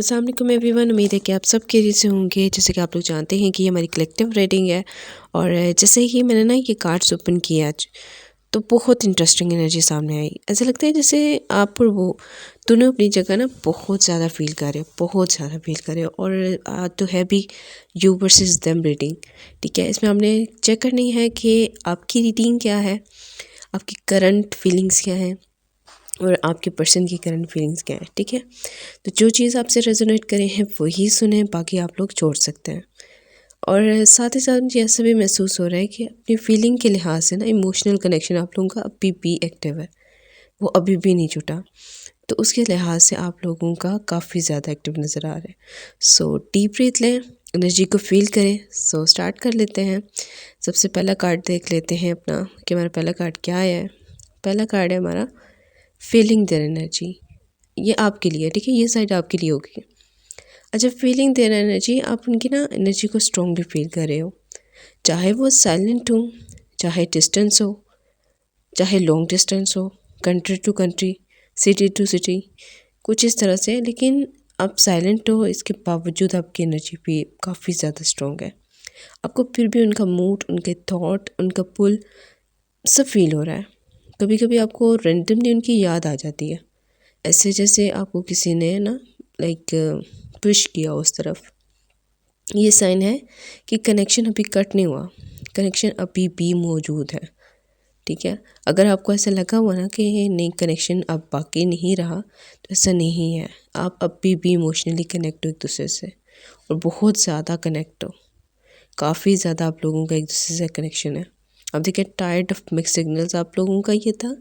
अस्सलाम वालेकुम एवरीवन। उम्मीद है कि आप सब खैरियत से होंगे। जैसे कि आप लोग जानते हैं कि ये हमारी कलेक्टिव रीडिंग है और जैसे ही मैंने ना ये कार्ड्स ओपन किए आज, तो बहुत इंटरेस्टिंग एनर्जी सामने आई। ऐसा लगता है जैसे आप और वो दोनों अपनी जगह ना बहुत ज़्यादा फील कर रहे हो, बहुत ज़्यादा फील कर रहे हो। और तो है भी यू वर्सेस देम रीडिंग। ठीक है, इसमें हमने चेक करनी है कि आपकी रीडिंग क्या है, आपकी करंट फीलिंग्स क्या हैं और आपके पर्सन की करंट फीलिंग्स क्या है। ठीक है, तो जो चीज़ आपसे रेजोनेट करें हैं वही सुने, बाकी आप लोग छोड़ सकते हैं। और साथ ही साथ मुझे ऐसा भी महसूस हो रहा है कि अपनी फीलिंग के लिहाज से ना इमोशनल कनेक्शन आप लोगों का अभी भी एक्टिव है, वो अभी भी नहीं छूटा। तो उसके लिहाज से आप लोगों का काफ़ी ज़्यादा एक्टिव नज़र आ रहा है। सो डीप ब्रीथ लें, एनर्जी को फील करें। सो स्टार्ट कर लेते हैं। सबसे पहला कार्ड देख लेते हैं अपना कि हमारा पहला कार्ड क्या है। पहला कार्ड है हमारा फीलिंग देयर एनर्जी। ये आपके लिए, ठीक है, ये साइड आपके लिए होगी। अच्छा, फीलिंग देयर एनर्जी, आप उनकी ना एनर्जी को स्ट्रॉन्गली फील कर रहे हो, चाहे वो साइलेंट हो, चाहे डिस्टेंस हो, चाहे लॉन्ग डिस्टेंस हो, country to country, city to city, कुछ इस तरह से। लेकिन आप साइलेंट हो, इसके बावजूद आपकी एनर्जी भी काफ़ी ज़्यादा स्ट्रॉन्ग है। आपको फिर भी उनका मूड, उनके थॉट, उनका पुल सब फील हो रहा है। कभी कभी आपको रेंडमली उनकी याद आ जाती है, ऐसे जैसे आपको किसी ने ना लाइक पुश किया उस तरफ। ये साइन है कि कनेक्शन अभी कट नहीं हुआ, कनेक्शन अभी भी मौजूद है। ठीक है, अगर आपको ऐसा लगा हुआ ना कि नहीं कनेक्शन अब बाकी नहीं रहा, तो ऐसा नहीं है। आप अभी भी इमोशनली कनेक्ट हो एक दूसरे से, और बहुत ज़्यादा कनेक्ट हो। काफ़ी ज़्यादा आप लोगों का एक दूसरे से कनेक्शन है। अब देखिए, टायर्ड ऑफ मिक्स सिग्नल्स आप लोगों का ये था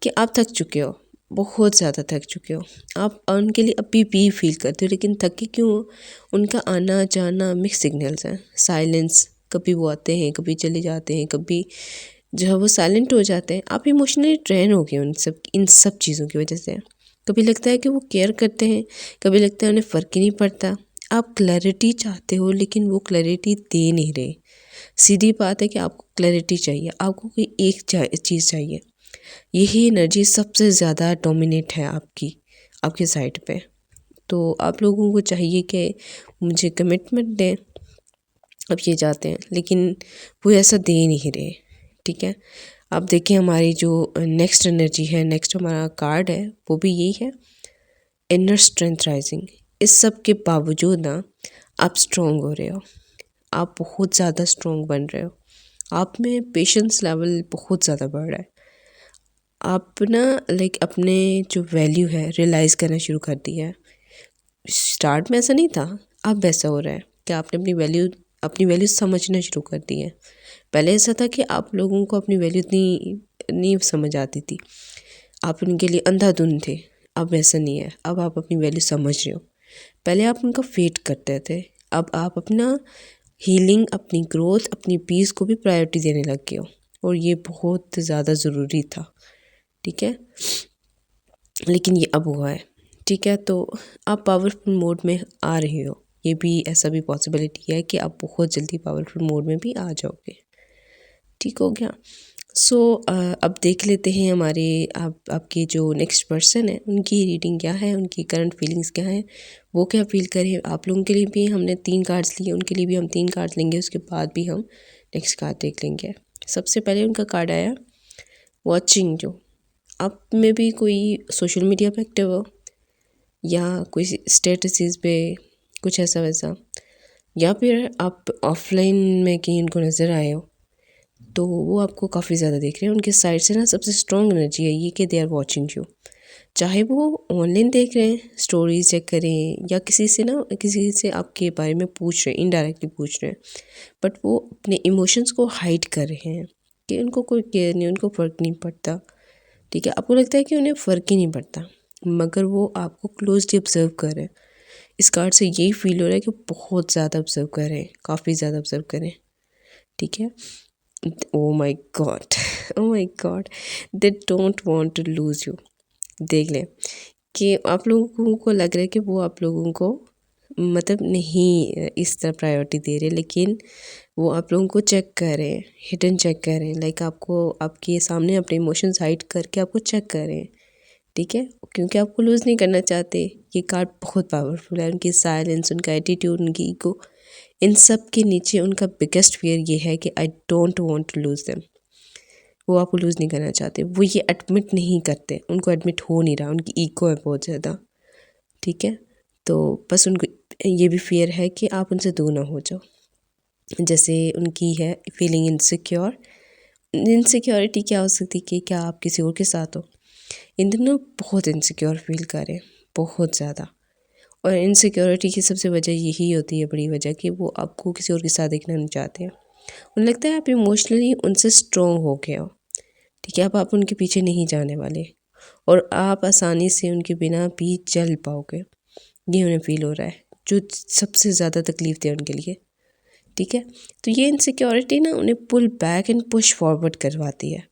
कि आप थक चुके हो, बहुत ज़्यादा थक चुके हो। आप उनके लिए अभी भी फील करते हो, लेकिन थके क्यों हो? उनका आना जाना मिक्स सिग्नल्स हैं, साइलेंस, कभी वो आते हैं, कभी चले जाते हैं, कभी जो है वो साइलेंट हो जाते हैं। आप इमोशनली ड्रेन हो गए इन सब चीज़ों की वजह से। कभी लगता है कि वो केयर करते हैं, कभी लगता है उन्हें फ़र्क ही नहीं पड़ता। आप क्लैरिटी चाहते हो, लेकिन वो क्लैरिटी दे नहीं रहे। सीधी बात है कि आपको क्लैरिटी चाहिए, आपको कोई एक चीज़ चाहिए। यही एनर्जी सबसे ज़्यादा डोमिनेट है आपके साइड पे। तो आप लोगों को चाहिए कि मुझे कमिटमेंट दें, अब ये चाहते हैं, लेकिन वो ऐसा दे नहीं रहे। ठीक है, आप देखें हमारी जो नेक्स्ट एनर्जी है, नेक्स्ट हमारा कार्ड है, वो भी यही है, इनर स्ट्रेंथ राइजिंग। इस सब के बावजूद ना आप स्ट्रॉन्ग हो रहे हो, आप बहुत ज़्यादा स्ट्रॉन्ग बन रहे हो। आप में पेशेंस लेवल बहुत ज़्यादा बढ़ रहा है। आप ना लाइक अपने जो वैल्यू है रियलाइज़ करना शुरू कर दिया है। स्टार्ट में ऐसा नहीं था, अब वैसा हो रहा है कि आपने अपनी वैल्यू समझना शुरू कर दी है। पहले ऐसा था कि आप लोगों को अपनी वैल्यू इतनी नहीं समझ आती थी, आप उनके लिए अंधाधुंध थे। अब वैसा नहीं है, अब आप अपनी वैल्यू समझ रहे हो। पहले आप उनका वेट करते थे, अब आप अपना हीलिंग, अपनी ग्रोथ, अपनी पीस को भी प्रायोरिटी देने लग गए हो, और ये बहुत ज़्यादा ज़रूरी था। ठीक है, लेकिन ये अब हुआ है। ठीक है, तो आप पावरफुल मोड में आ रहे हो, ये भी ऐसा भी पॉसिबिलिटी है कि आप बहुत जल्दी पावरफुल मोड में भी आ जाओगे। ठीक हो गया। सो अब देख लेते हैं हमारे आपके जो नेक्स्ट पर्सन है उनकी रीडिंग क्या है, उनकी करंट फीलिंग्स क्या हैं, वो क्या फील करें। आप लोगों के लिए भी हमने 3 कार्ड्स लिए, उनके लिए भी हम 3 कार्ड्स लेंगे, उसके बाद भी हम नेक्स्ट कार्ड देख लेंगे। सबसे पहले उनका कार्ड आया वॉचिंग। जो आप में भी कोई सोशल मीडिया पे एक्टिव हो, या कोई स्टेटसेस पे कुछ ऐसा वैसा, या फिर आप ऑफलाइन में कहीं उनको नज़र आए हो, तो वो आपको काफ़ी ज़्यादा देख रहे हैं। उनके साइड से ना सबसे स्ट्रॉन्ग एनर्जी है ये कि दे आर वॉचिंग यू। चाहे वो ऑनलाइन देख रहे हैं, स्टोरीज चेक करें, या किसी से आपके बारे में पूछ रहे हैं, इनडायरेक्टली पूछ रहे हैं, बट वो अपने इमोशंस को हाइड कर रहे हैं कि उनको कोई केयर नहीं, उनको फ़र्क नहीं पड़ता। ठीक है, आपको लगता है कि उन्हें फ़र्क ही नहीं पड़ता, मगर वो आपको क्लोजली ऑब्जर्व कर रहे हैं। इस कार्ड से यही फील हो रहा है कि बहुत ज़्यादा ऑब्जर्व कर रहे हैं, काफ़ी ज़्यादा ऑब्जर्व करें। ठीक है, oh my God, oh my God, they don't want to lose you. देख लें कि आप लोगों को लग रहा है कि वो आप लोगों को मतलब नहीं इस तरह प्रायोरिटी दे रहे, लेकिन वो आप लोगों को चेक कर रहे हैं, हिडन चेक कर रहे हैं, लाइक आपको आपके सामने अपने इमोशंस हाइड करके आपको चेक कर रहे हैं। ठीक है, क्योंकि आपको लूज़ नहीं करना चाहते। ये कार्ड बहुत पावरफुल है, उनकी साइलेंस, उनका एटीट्यूड, उनकी ईगो, इन सब के नीचे उनका बिगेस्ट फियर ये है कि I don't want to lose them. वो आपको लूज़ नहीं करना चाहते, वो ये एडमिट नहीं करते, उनको एडमिट हो नहीं रहा, उनकी ईगो है बहुत ज़्यादा, ठीक है। तो बस उनको ये भी फियर है कि आप उनसे दूर ना हो जाओ। जैसे उनकी है फीलिंग इनसिक्योर। इनसिक्योरिटी क्या हो सकती है कि क्या आप किसी और के साथ हो। इन दिनों बहुत इनसिक्योर फील करें, बहुत ज़्यादा। और इनसिक्योरिटी की सबसे वजह यही होती है, बड़ी वजह, कि वो आपको किसी और के साथ देखना नहीं चाहते हैं। उन्हें लगता है आप इमोशनली उनसे स्ट्रॉन्ग हो गए हो, ठीक है। अब आप उनके पीछे नहीं जाने वाले और आप आसानी से उनके बिना भी चल पाओगे, ये उन्हें फील हो रहा है, जो सबसे ज़्यादा तकलीफ दे उनके लिए, ठीक है। तो ये इनसिक्योरिटी ना उन्हें pull back and push forward करवाती है।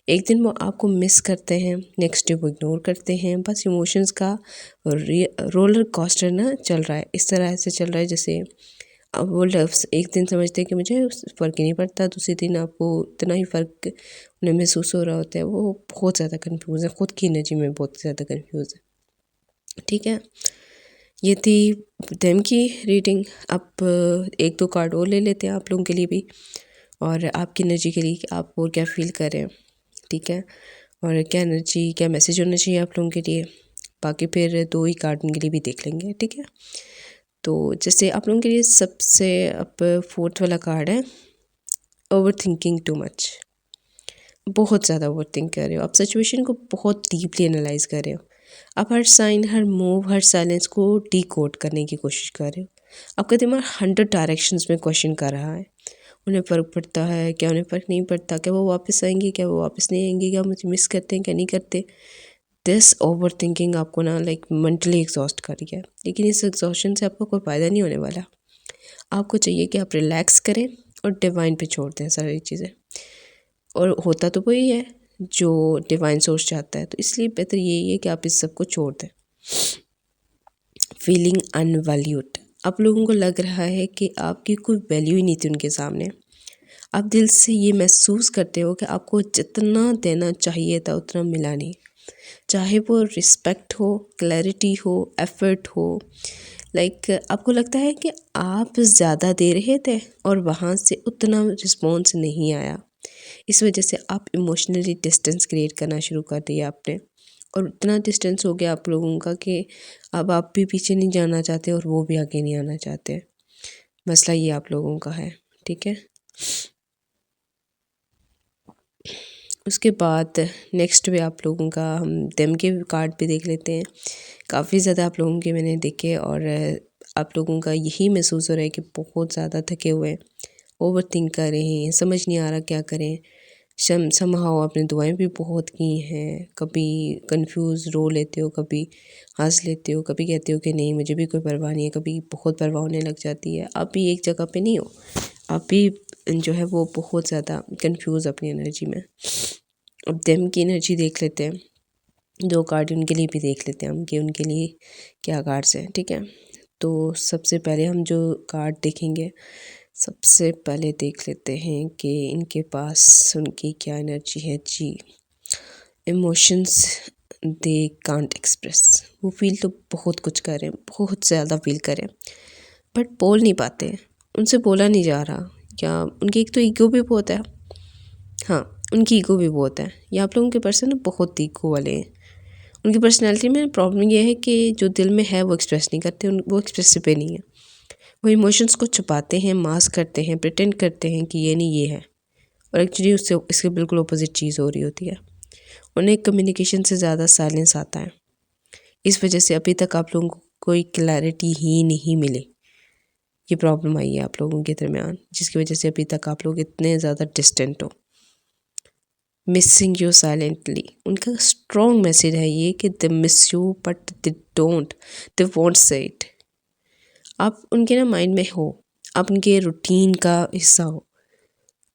एक दिन वो आपको मिस करते हैं, नेक्स्ट डे वो इग्नोर करते हैं। बस इमोशंस का रोलर कोस्टर ना चल रहा है, इस तरह से चल रहा है जैसे अब वो लफ्स एक दिन समझते हैं कि मुझे फ़र्क ही नहीं पड़ता, दूसरे दिन आपको इतना ही फ़र्क उन्हें महसूस हो रहा होता है। वो बहुत ज़्यादा कन्फ्यूज़ है, ख़ुद की एनर्जी में बहुत ज़्यादा कन्फ्यूज़ है, ठीक है। ये थी देम की रीडिंग। अब एक दो कार्ड और ले लेते हैं आप लोगों के लिए भी, और आपकी एनर्जी के लिए कि आप और क्या फ़ील कर रहे हैं, ठीक है। और क्या एनर्जी, क्या मैसेज होना चाहिए आप लोगों के लिए। बाकी फिर दो ही कार्ड उनके लिए भी देख लेंगे, ठीक है। तो जैसे आप लोगों के लिए सबसे अब फोर्थ वाला कार्ड है, ओवर थिंकिंग टू मच। बहुत ज़्यादा ओवर थिंक कर रहे हो आप, सिचुएशन को बहुत डीपली एनालाइज कर रहे हो। आप हर साइन, हर मूव, हर साइलेंस को डिकोड करने की कोशिश कर रहे हो। आपका दिमाग 100 डायरेक्शंस में क्वेश्चन कर रहा है। उन्हें फ़र्क पड़ता है क्या, उन्हें फ़र्क नहीं पड़ता, क्या वो वापस आएंगे, क्या वो वापस नहीं आएंगे, क्या मुझे मिस करते हैं, क्या नहीं करते। दिस ओवर थिंकिंग आपको ना लाइक मेंटली एग्जॉस्ट कर रही है, लेकिन इस एग्जॉस्शन से आपको कोई फ़ायदा नहीं होने वाला। आपको चाहिए कि आप रिलैक्स करें और डिवाइन पे छोड़ दें सारी चीज़ें। और होता तो वही है जो डिवाइन सोर्स चाहता है, तो इसलिए बेहतर यही है कि आप इस सब को छोड़ दें। फीलिंग अनवैल्यूड, आप लोगों को लग रहा है कि आपकी कोई वैल्यू ही नहीं थी उनके सामने। आप दिल से ये महसूस करते हो कि आपको जितना देना चाहिए था उतना मिला नहीं, चाहे वो रिस्पेक्ट हो, क्लैरिटी हो, एफर्ट हो। लाइक आपको लगता है कि आप ज़्यादा दे रहे थे और वहाँ से उतना रिस्पॉन्स नहीं आया। इस वजह से आप इमोशनली डिस्टेंस क्रिएट करना शुरू कर दिया आपने, और इतना डिस्टेंस हो गया आप लोगों का कि अब आप भी पीछे नहीं जाना चाहते और वो भी आगे नहीं आना चाहते। मसला ये आप लोगों का है, ठीक है। उसके बाद नेक्स्ट भी आप लोगों का हम देम के कार्ड भी देख लेते हैं। काफ़ी ज़्यादा आप लोगों के मैंने देखे, और आप लोगों का यही महसूस हो रहा है कि बहुत ज़्यादा थके हुए हैं, ओवर थिंक कर रहे हैं, समझ नहीं आ रहा क्या करें। समहाउ आपने दुआएं भी बहुत की हैं, कभी कंफ्यूज रो लेते हो, कभी हंस लेते हो, कभी कहते हो कि नहीं मुझे भी कोई परवाह नहीं है, कभी बहुत परवाह होने लग जाती है। आप भी एक जगह पे नहीं हो, आप भी जो है वो बहुत ज़्यादा कंफ्यूज अपनी एनर्जी में। अब देम की एनर्जी देख लेते हैं, दो कार्ड उनके लिए भी देख लेते हैं हम कि उनके लिए क्या कार्ड्स हैं, ठीक है। तो सबसे पहले हम जो कार्ड देखेंगे, सबसे पहले देख लेते हैं कि इनके पास उनकी क्या एनर्जी है जी। इमोशंस दे कांट एक्सप्रेस, वो फील तो बहुत कुछ करें, बहुत ज़्यादा फील करें, बट बोल नहीं पाते, उनसे बोला नहीं जा रहा। क्या उनकी एक तो ईगो भी बहुत है, हाँ उनकी ईगो भी बहुत है। ये आप लोगों के पर्सन बहुत ईगो वाले हैं। उनकी पर्सनैलिटी में प्रॉब्लम ये है कि जो दिल में है वो एक्सप्रेस नहीं करते, वो एक्सप्रेसिव पे नहीं है। वो इमोशंस को छुपाते हैं, मास्क करते हैं, प्रिटेंड करते हैं कि ये नहीं ये है, और एक्चुअली उससे इसके बिल्कुल अपोजिट चीज़ हो रही होती है। उन्हें कम्युनिकेशन से ज़्यादा साइलेंस आता है। इस वजह से अभी तक आप लोगों को कोई क्लैरिटी ही नहीं मिली। ये प्रॉब्लम आई है आप लोगों के दरमियान, जिसकी वजह से अभी तक आप लोग इतने ज़्यादा डिस्टेंट हो। मिसिंग यू साइलेंटली, उनका स्ट्रॉन्ग मैसेज है ये कि they miss you but they won't say it. आप उनके ना माइंड में हो, आप उनके रूटीन का हिस्सा हो,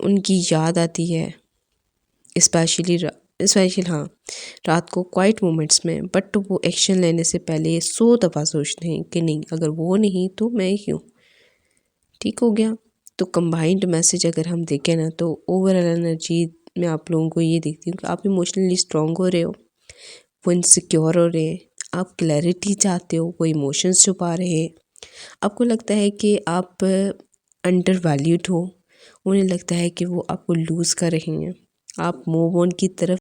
उनकी याद आती है स्पेशली हाँ रात को क्वाइट मोमेंट्स में। बट वो एक्शन लेने से पहले 100 दफ़ा सोचते हैं कि नहीं अगर वो नहीं तो मैं ही हूँ, ठीक हो गया। तो कंबाइंड मैसेज अगर हम देखें ना, तो ओवरऑल एनर्जी मैं आप लोगों को ये देखती हूँ कि आप इमोशनली स्ट्रॉन्ग हो रहे हो, वो इनसिक्योर हो रहे हैं, आप क्लैरिटी चाहते हो, वो इमोशंस छुपा रहे हैं, आपको लगता है कि आप अंडर वैल्यूड हो, उन्हें लगता है कि वो आपको लूज़ कर रही हैं, आप मूव ऑन की तरफ